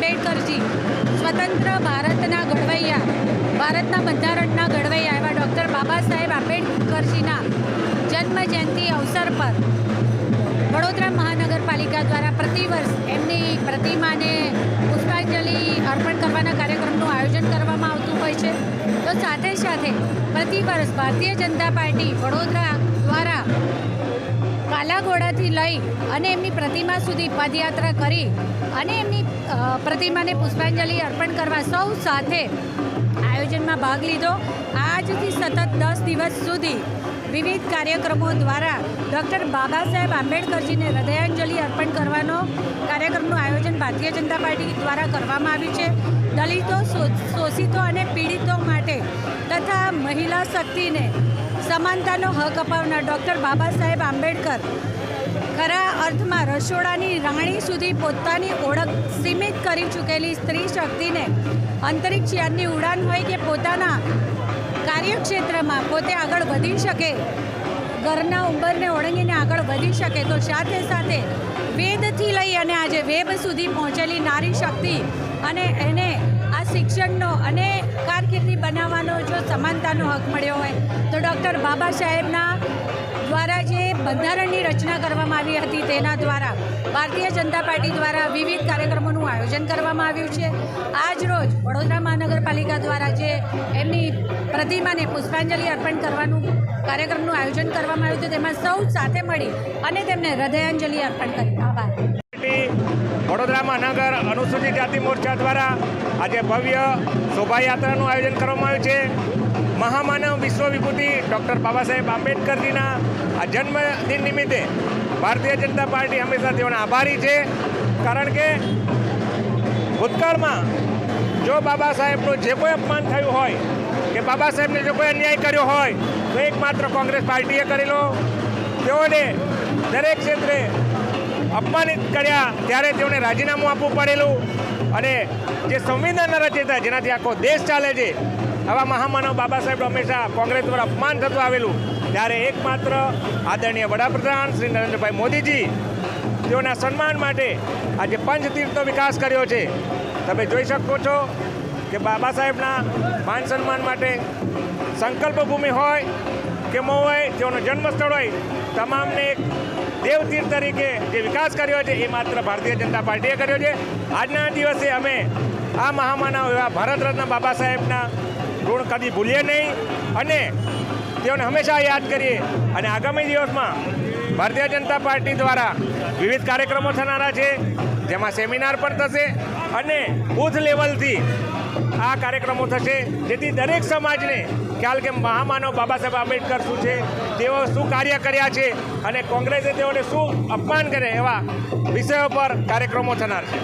આંબેડકરજી સ્વતંત્ર ભારતના ઘડવૈયા, ભારતના બંધારણના ઘડવૈયા એવા ડૉક્ટર બાબા સાહેબ આંબેડકરજીના જન્મ જયંતિ અવસર પર વડોદરા મહાનગરપાલિકા દ્વારા પ્રતિવર્ષ એમની પ્રતિમાને પુષ્પાંજલિ અર્પણ કરવાના કાર્યક્રમનું આયોજન કરવામાં આવતું હોય છે. તો સાથે સાથે પ્રતિવર્ષ ભારતીય જનતા પાર્ટી વડોદરા દ્વારા કાલાઘોડાથી લઈ અને એમની પ્રતિમા સુધી પદયાત્રા કરી અને એમની પ્રતિમાને પુષ્પાંજલિ અર્પણ કરવા સૌ સાથે આયોજનમાં ભાગ લીધો. આજથી સતત 10 દિવસ સુધી વિવિધ કાર્યક્રમો દ્વારા ડૉક્ટર બાબા સાહેબ આંબેડકરજીને હૃદયાંજલિ અર્પણ કરવાનો કાર્યક્રમનું આયોજન ભારતીય જનતા પાર્ટી દ્વારા કરવામાં આવ્યું છે. દલિતો, શોષિતો અને પીડિતો માટે તથા મહિલા શક્તિને સમાનતાનો હક અપાવનાર ડૉક્ટર બાબા સાહેબ આંબેડકર ખરા અર્થમાં રસોડાની રાણી સુધી પોતાની ઓળખ સીમિત કરી ચૂકેલી સ્ત્રી શક્તિને અંતરિક્ષ યાનની ઉડાન હોય કે પોતાના કાર્યક્ષેત્રમાં પોતે આગળ વધી શકે, ઘરના ઉંબરને ઓળંગીને આગળ વધી શકે, તો સાથે સાથે વેદથી લઈ અને આજે વેબ સુધી પહોંચેલી નારી શક્તિ અને એને આ શિક્ષણનો અને કારકિર્દી બનાવવાનો જો સમાનતાનો હક મળ્યો હોય તો ડૉક્ટર બાબા સાહેબના દ્વારા જે બંધારણની રચના કરવામાં આવી હતી તેના દ્વારા ભારતીય જનતા પાર્ટી દ્વારા વિવિધ કાર્યક્રમોનું આયોજન કરવામાં આવ્યું છે. આજ રોજ વડોદરા મહાનગરપાલિકા દ્વારા જે એમની પ્રતિમાને પુષ્પાંજલિ અર્પણ કરવાનું કાર્યક્રમનું આયોજન કરવામાં આવ્યું હતું તેમાં સૌ સાથે મળી અને તેમને હૃદયાંજલિ અર્પણ કરી. આભાર. વડોદરા મહાનગર અનુસૂચિત જાતિ મોરચા દ્વારા આજે ભવ્ય શોભાયાત્રાનું આયોજન કરવામાં આવ્યું છે. મહામાનવ વિશ્વ વિભૂતિ ડૉક્ટર બાબા સાહેબ આંબેડકરજીના આ જન્મદિન નિમિત્તે ભારતીય જનતા પાર્ટી હંમેશા તેઓના આભારી છે. કારણ કે ભૂતકાળમાં જો બાબા સાહેબનું જે કોઈ અપમાન થયું હોય કે બાબા સાહેબને જો કોઈ અન્યાય કર્યો હોય તો એકમાત્ર કોંગ્રેસ પાર્ટીએ કરેલો. તેઓને દરેક ક્ષેત્રે અપમાનિત કર્યા ત્યારે તેઓને રાજીનામું આપવું પડેલું અને જે સંવિધાનના રચયિતા જેનાથી આખો દેશ ચાલે છે આવા મહામાનવ બાબા સાહેબ હંમેશા કોંગ્રેસ દ્વારા અપમાન થતું આવેલું. ત્યારે એકમાત્ર આદરણીય વડાપ્રધાન શ્રી નરેન્દ્રભાઈ મોદીજી તેઓના સન્માન માટે આજે પંચતીર્થનો વિકાસ કર્યો છે. તમે જોઈ શકો છો કે બાબા સાહેબના માન સન્માન માટે સંકલ્પ ભૂમિ હોય કે હોય તેઓનો જન્મસ્થળ હોય તમામને એક દેવતીર્થ તરીકે જે વિકાસ કર્યો છે એ માત્ર ભારતીય જનતા પાર્ટીએ કર્યો છે. આજના દિવસે અમે આ મહામાનવ એવા ભારત રત્ન બાબા સાહેબના ઋણ કદી ભૂલીએ નહીં અને તેઓને હંમેશા યાદ કરીએ. અને આગામી દિવસમાં ભારતીય જનતા પાર્ટી દ્વારા વિવિધ કાર્યક્રમો થનારા છે, જેમાં સેમિનાર પણ થશે અને બૂથ લેવલથી આ કાર્યક્રમો થશે, જેથી દરેક સમાજને ખ્યાલ કે મહામાનવ બાબા સાહેબ આંબેડકર શું છે, તેઓ શું કાર્ય કર્યા છે અને કોંગ્રેસે તેઓને શું અપમાન કરે એવા વિષયો પર કાર્યક્રમો થનાર છે.